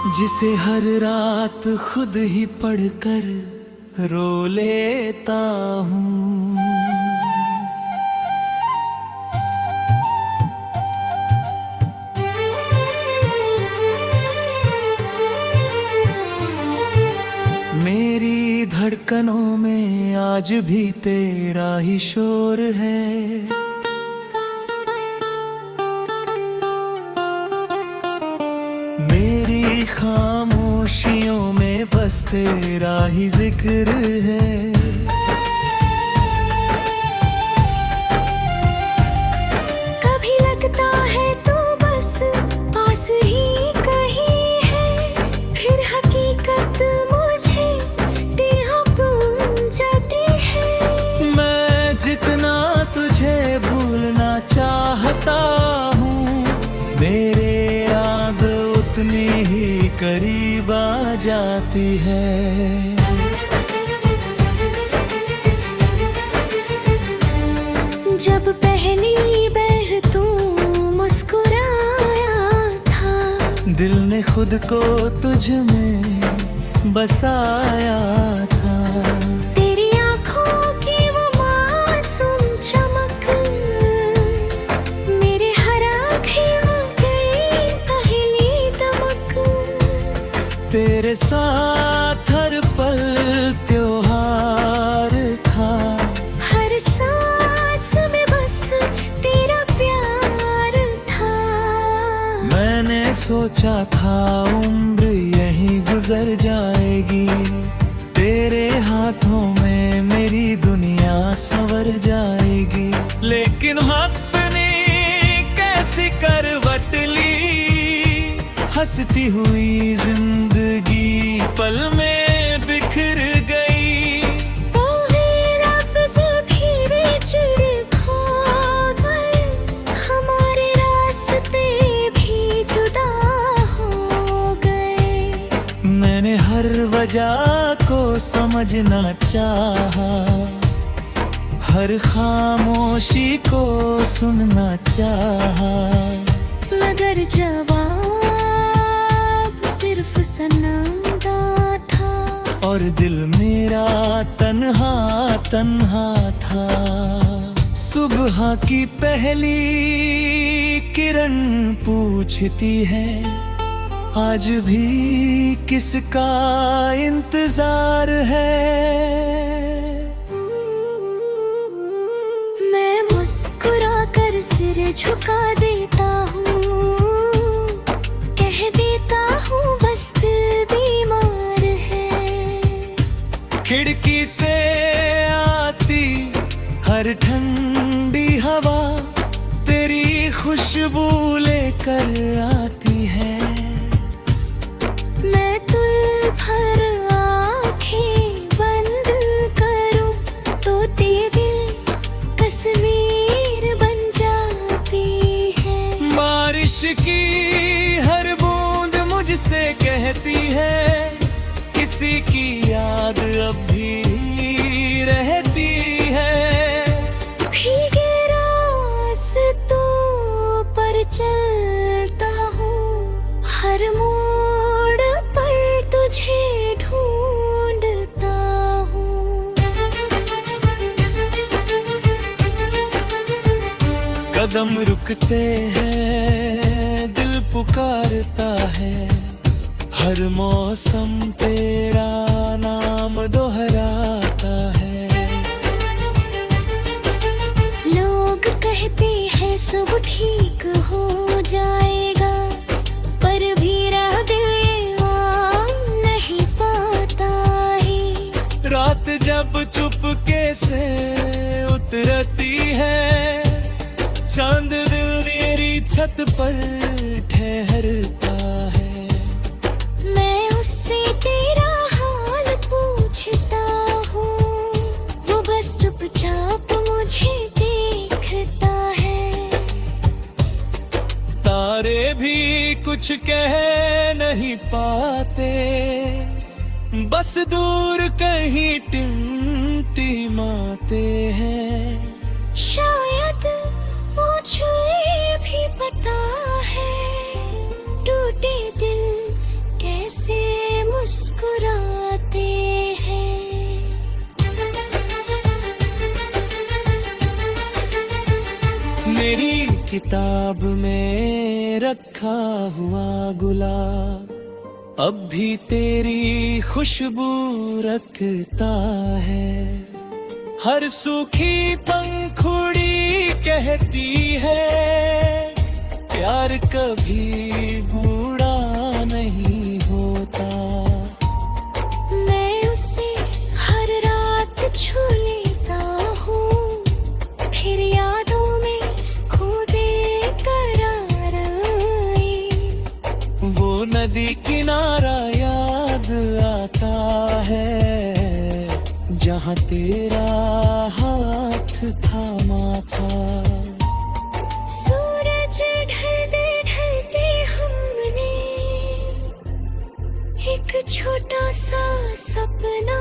जिसे हर रात खुद ही पढ़कर रो लेता हूँ। मेरी धड़कनों में आज भी तेरा ही शोर है। मेरी खामोशियों में बस तेरा ही जिक्र है। कभी लगता है तो बस पास ही कहीं है, फिर हकीकत मुझे तेरा भूल जाती है। मैं जितना तुझे भूलना चाहता हूँ, मेरे याद उतनी ही करीब आ जाती है। जब पहली बार तू मुस्कुराया था, दिल ने खुद को तुझ में बसाया था। तेरी आँखों की वो मासूम चमक मेरे हर आँखें में गई पहली दमक। तेरे साथ हर पल त्योहार था, हर सांस में बस तेरा प्यार था। मैंने सोचा था उम्र यहीं गुजर जाएगी, तेरे हाथों में मेरी दुनिया संवर जाएगी। लेकिन अपनी कैसी करवट ली, हंसती हुई जिंदगी पल में बिखर गई। तो है लफ्ज़ भी बिछड़ खो गए, हमारे रास्ते भी जुदा हो गए। मैंने हर वजह को समझना चाहा, हर खामोशी को सुनना चाहा, मगर जवाब सिर्फ सनंदा था, और दिल मेरा तन्हा तन्हा था। सुबह की पहली किरण पूछती है, आज भी किसका इंतजार है। मैं मुस्कुरा कर सिर झुका देता हूँ, कह देता हूँ बस दिल बीमार है। खिड़की से आती हर ठंडी हवा तेरी खुशबू लेकर आती है। मैं तुल भर आँखें बंद करूं तो तेरे दिल कश्मीर बन जाती है। बारिश की हर बूंद मुझसे कहती है, किसी की याद अब भी रहती है। भीगे रास्तों पर चलता हूँ, हर मोड़ पर तुझे ढूंढता हूँ। कदम रुकते हैं, दिल पुकारता है, हर मौसम तेरा नाम दोहराता है। लोग कहते हैं सब ठीक हो जाएगा, पर मेरा दिल ये मान नहीं पाता है। रात जब चुपके से उतरती है, चांद दिल मेरी छत पर ठहरता है। मैं उससे तेरा हाल पूछता हूँ, वो बस चुपचाप मुझे देखता है। तारे भी कुछ कह नहीं पाते, बस दूर कहीं टिमटिमाते हैं। शायद मुझे भी पता है, टूटे दिल किताब में रखा हुआ गुलाब अब भी तेरी खुशबू रखता है। हर सूखी पंखुड़ी कहती है प्यार कभी बूढ़ा नहीं होता। मैं उसे हर रात छू लेता हूँ, फिर यादों में खो दे करार आए। वो नदी किनारा याद आता है जहाँ तेरा हाथ थामा था। सूरज ढलते ढलते हमने एक छोटा सा सपना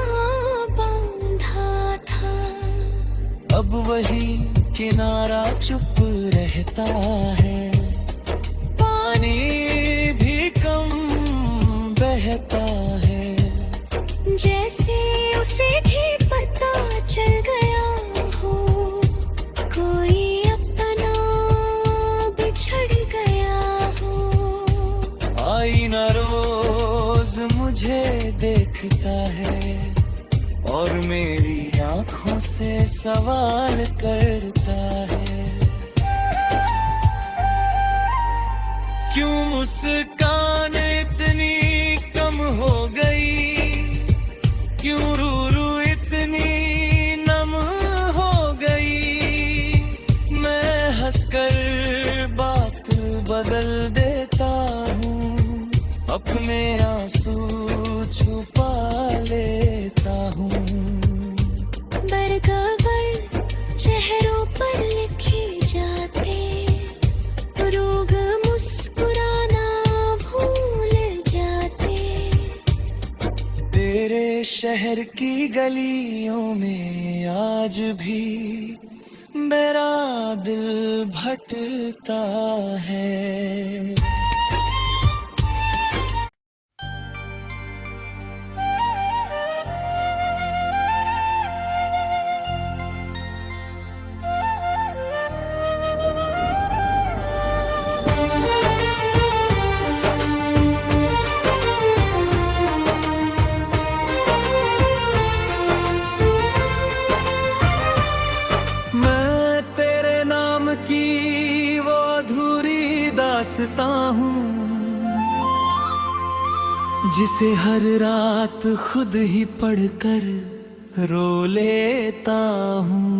बांधा था। अब वही किनारा चुप रहता है, पानी भी कम बहता है। जैसे उसे भी पता चल गया हो कोई अपना बिछड़ गया हो। आईना रोज मुझे देखता है और मेरी आँखों से सवाल करता है, क्यों मुस्कान इतनी कम हो गई, क्यों रू इतनी नम हो गई। मैं हंसकर बात बदल देता हूँ, अपने आंसू छुपा लेता हूँ। बरगद चेहरों पर लिखे जाते, रोग मुस्कुराना भूल जाते। तेरे शहर की गलियों में आज भी मेरा दिल भटकता है। मैं तेरे नाम की वो अधूरी दास्तां हूँ जिसे हर रात खुद ही पढ़कर रो लेता हूँ।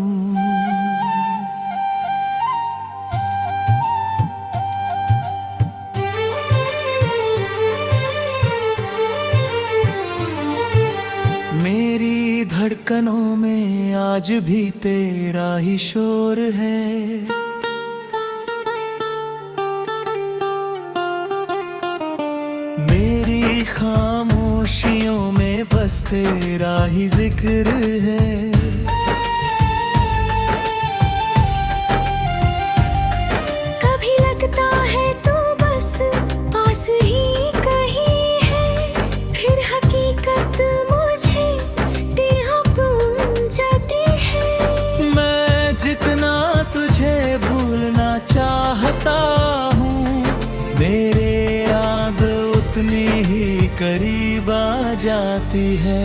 मेरी धड़कनों में आज भी तेरा ही शोर है, मेरी खामोशियों में बस तेरा ही जिक्र है। कभी लगता है तो बस पास ही कहीं है, फिर हकीकत मुझे तेरा भूल जाती है। मैं जितना तुझे भूलना चाहता हूँ, मेरे याद उतनी ही करीब आ जाती है।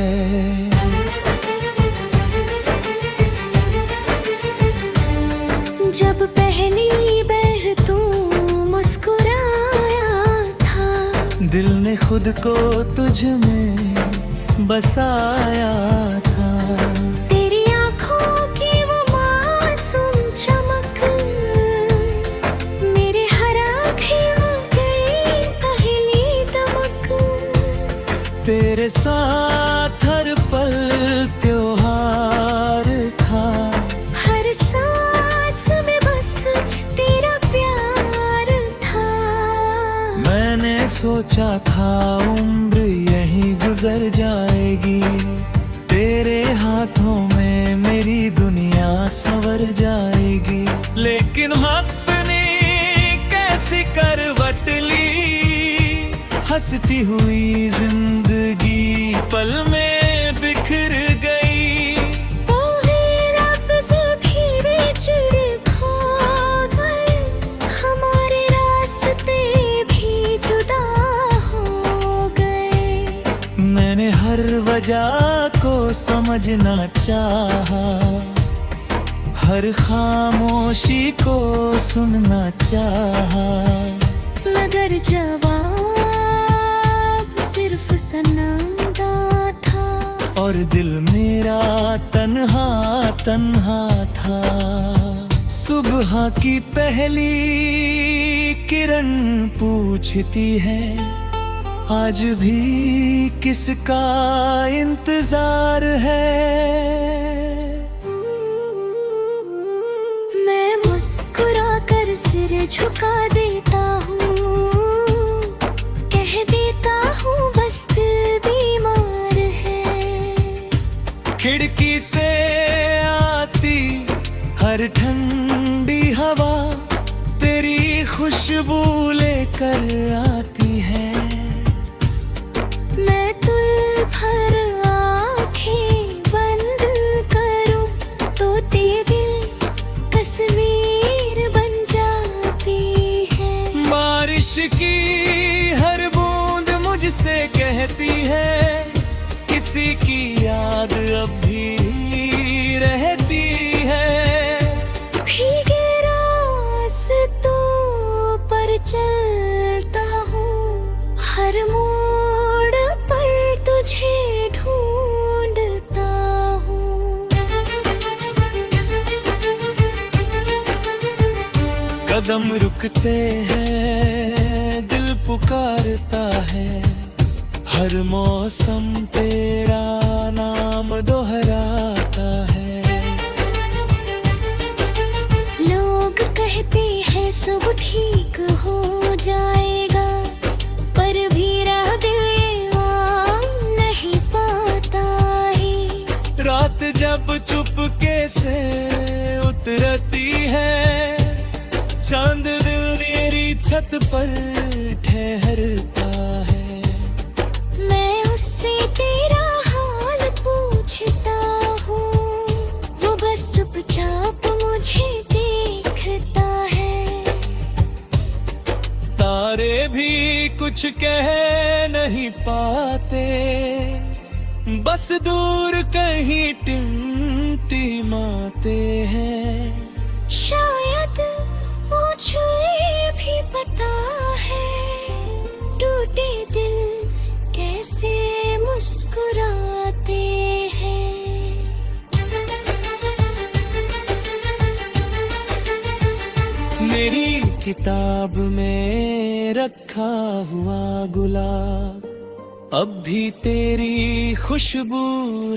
जब पहली बार तू मुस्कुराया था, दिल ने खुद को तुझ में बसाया था। तेरी आँखों की वो मासूम चमक मेरे हर आँखें में गई पहली दमक। तेरे साथ हर पल त्योहार था, हर सांस में बस तेरा प्यार था। मैंने सोचा था उम्र यहीं गुजर जाएगी, तेरे हाथों में मेरी दुनिया संवर जाएगी। लेकिन वक्त ने कैसी करवट ली, हंसती हुई जिंदगी पल में बिखर गई। लफ्ज़ भी बिछड़ खा गए, वजह को समझना चाहा, हर खामोशी को सुनना चाहा, मगर जवाब सिर्फ सनंदा था, और दिल मेरा तन्हा तन्हा था। सुबह की पहली किरण पूछती है, आज भी किसका इंतजार है। मैं मुस्कुरा कर सिर झुका देता हूँ, कह देता हूँ बस दिल बीमार है। खिड़की से आती हर ठंडी हवा तेरी खुशबू लेकर आती है। मैं तुल भर आँखें बंद करूं तो तेरे दिल तस्वीर बन जाती है। बारिश की हर बूंद मुझसे कहती है, किसी की याद अब भी रहती है। भीगे रास्तों पर चलता हूँ, हर मोड़ पर तुझे ढूंढता हूँ। कदम रुकते हैं, दिल पुकारता है, हर मौसम तेरा नाम दोहराता है। लोग कहते हैं सब ठीक हो जाएगा, पर मेरा दिल ये मान नहीं पाता है। रात जब चुपके से उतरती है, चांद दिल मेरी छत पर ठहरता है। मैं उससे तेरा हाल पूछता हूँ, वो बस चुपचाप मुझे देखता है। तारे भी कुछ कह नहीं पाते, बस दूर कहीं टिमटिमाते हैं। शायद मुझे भी पता है, टूटे दिल कैसे मुस्कुराते हैं। मेरी किताब में रखा हुआ गुलाब अब भी तेरी खुशबू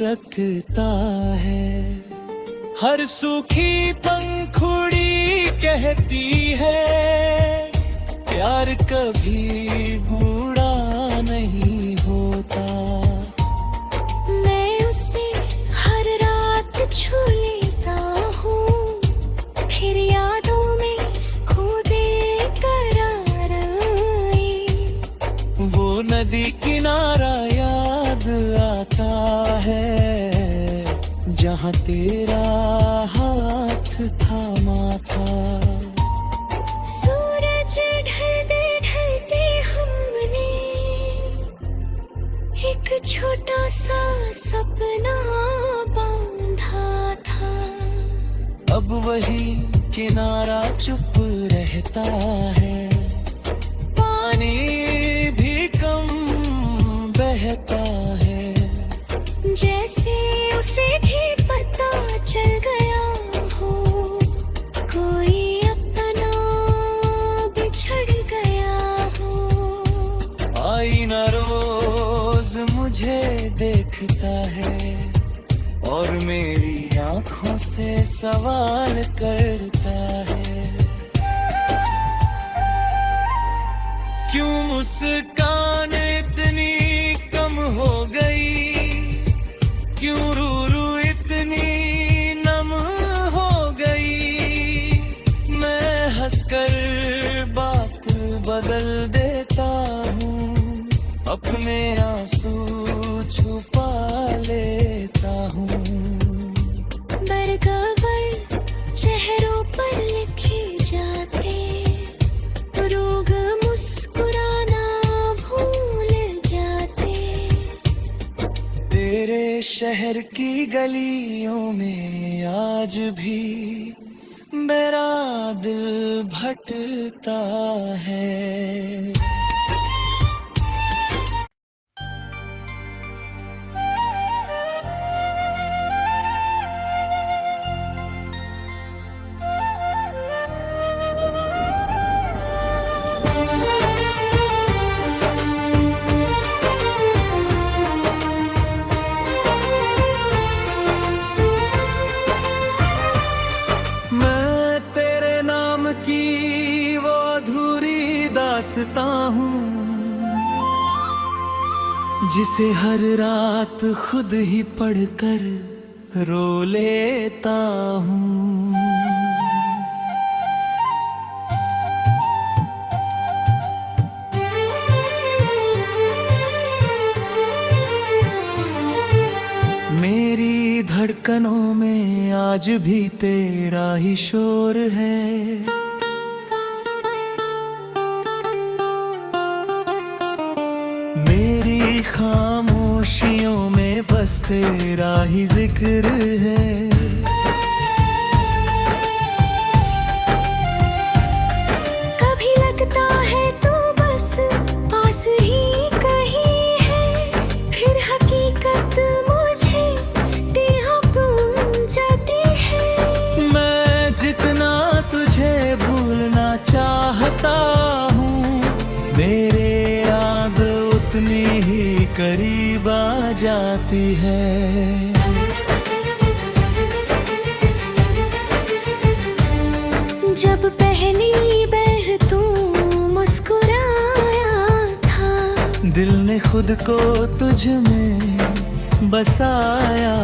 रखता है। हर सूखी पंखुड़ी कहती है, प्यार कभी बूढ़ा नहीं होता। मैं उसे हर रात छू लेता हूँ, फिर यादों में खो दे करार आए। वो नदी किनारा याद आता है, जहाँ तेरा हाथ थामा था। सूरज ढलते ढलते हमने एक छोटा सा सपना बांधा था। अब वही किनारा चुप रहता है, पानी भी कम बहता है। जैसे उसे भी पता चल गया हो, कोई अपना बिछड़ गया हो। आईना रोज मुझे देखता है, और मेरी आँखों से सवाल करता है, क्यों मुस्कान इतनी कम हो गई, क्यों रू इतनी नम हो गई। मैं हंसकर बात बदल देता हूँ, अपने आंसू छुपा लेता हूँ। बरगद चेहरों पर लिखे जाते, रोग मुस्कुराना भूल जाते। शहर की गलियों में आज भी मेरा दिल भटकता है। मैं तेरे नाम की वो अधूरी दास्तां हूँ जिसे हर रात खुद ही पढ़कर रो लेता हूँ। मेरी धड़कनों में आज भी तेरा ही शोर है। मेरी खामोशियों में बस तेरा ही जिक्र है। कभी लगता है तो बस पास ही कहीं है, फिर हकीकत मुझे तेरा भूल जाती है। मैं जितना तुझे भूलना चाहता हूँ, मेरे याद उतनी ही करीब आ जाती है। जब पहली बार तू मुस्कुराया था, दिल ने खुद को तुझ में बसाया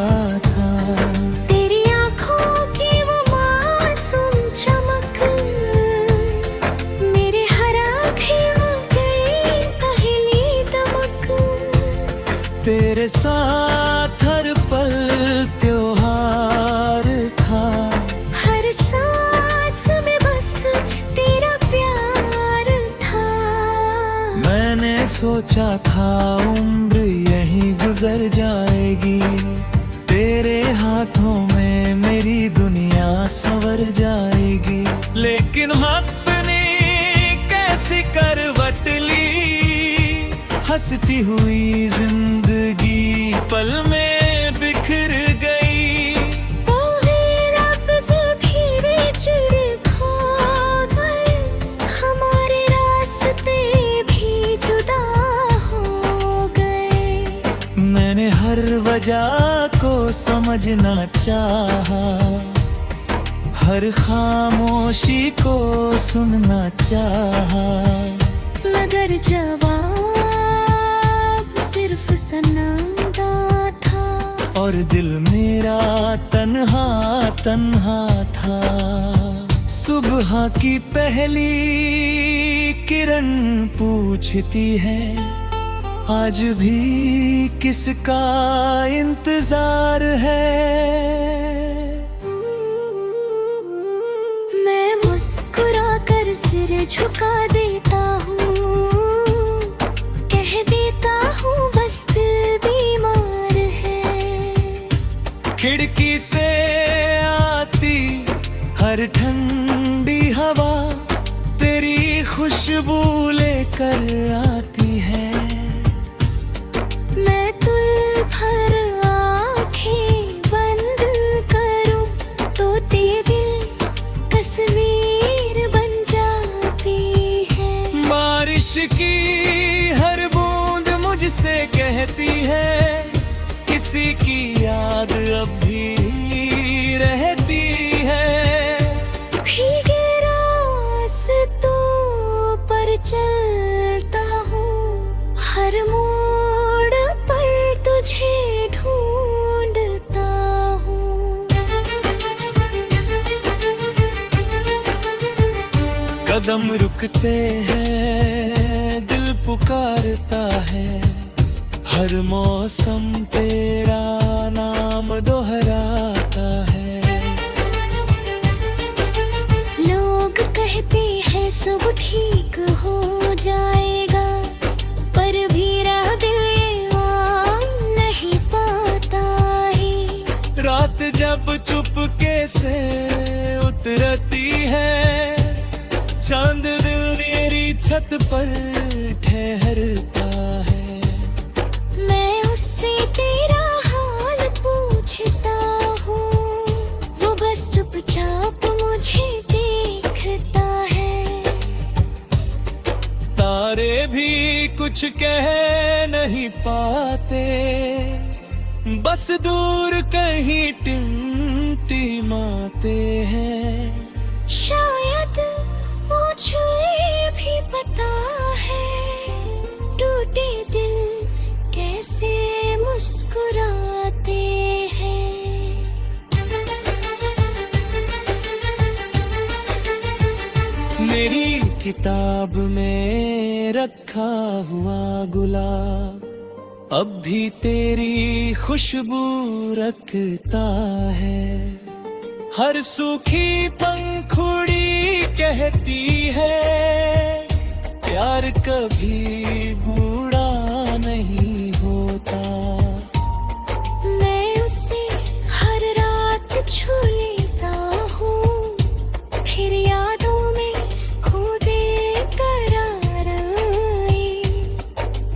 था। तेरी आँखों की वो मासूम चमक मेरे हर आँखें में गई पहली दमक। तेरे साथ हर पल त्योहार था, हर सांस में बस तेरा प्यार था। मैंने सोचा था उम्र यहीं गुजर जाएगी, तेरे हाथों में मेरी दुनिया संवर जाएगी। लेकिन वक्त ने कैसी करवट ली, हंसती हुई जिंदगी पल में बिखर गई। तो है लफ्ज़ भी बिछड़ खो गए, हमारे रास्ते भी जुदा हो गए। मैंने हर वजह को समझना चाहा, हर खामोशी को सुनना चाहा, मगर जवाब सिर्फ सनंदा था, और दिल मेरा तन्हा तन्हा था। सुबह की पहली किरण पूछती है, आज भी किसका इंतजार है। मैं मुस्कुरा कर सिर झुका देता हूँ, कह देता हूँ बस दिल बीमार है। खिड़की से आती हर ठंडी हवा तेरी खुशबू लेकर आती है। मैं तुल भर आँखें बंद करूं तो तेरे दिल तस्वीर बन जाती है। बारिश की हर बूंद मुझसे कहती है, किसी की याद अब भी रहती है। भीगे रास्तों पर चलता हूँ, हर मोड़ पर तुझे ढूंढता हूँ। कदम रुकते हैं, दिल पुकारता है, हर मौसम तेरा नाम दोहराता है। लोग कहते हैं सब ठीक हो जाएगा, पर मेरा दिल ये मान नहीं पाता चुपके से उतरती है, चांद दिल मेरी छत पर ठहरता है। मैं उससे तेरा हाल पूछता हूँ, वो बस चुपचाप मुझे देखता है। तारे भी कुछ कह नहीं पाते, बस दूर कहीं टिमटिमाते हैं। शायद मुझे भी पता है, टूटे दिल कैसे मुस्कुराते हैं। मेरी किताब में रखा हुआ गुलाब अब भी तेरी खुशबू रखता है। हर सूखी पंखुड़ी कहती है, प्यार कभी बूढ़ा नहीं होता। मैं उसे हर रात छू लेता हूँ, फिर यादों में खो दे करार आए।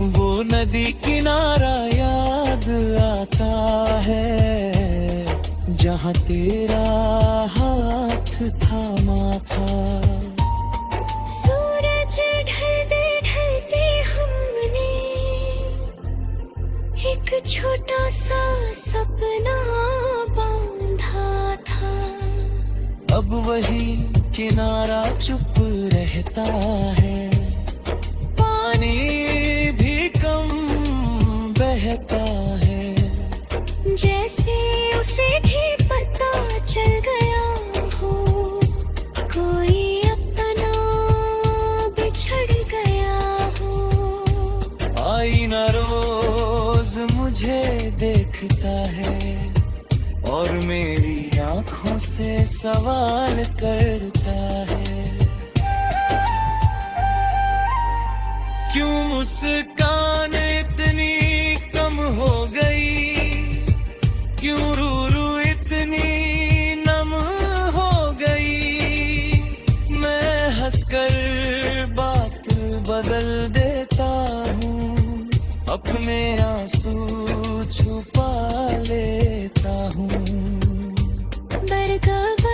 वो नदी किनारा याद आता है, जहाँ तेरा हाथ थामा था। सूरज ढलते ढलते हमने एक छोटा सा सपना बांधा था। अब वही किनारा चुप रहता है, पानी भी कम बहता है। जैसे उसे भी पता चल गया हो, कोई अपना बिछड़ गया हो। आईना रोज मुझे देखता है और मेरी आंखों से सवाल करता है, क्यों मुस्कान इतनी कम हो गई, क्यों रू इतनी नम हो गई। मैं हंसकर बात बदल देता हूँ, अपने आंसू छुपा लेता हूँ। बरगद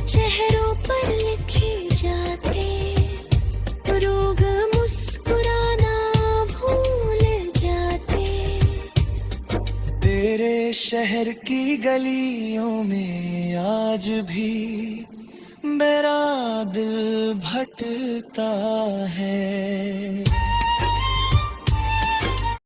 चेहरों पर लिखे जाते, रोग मुस्कुराना भूल जाते। तेरे शहर की गलियों में आज भी मेरा दिल भटकता है।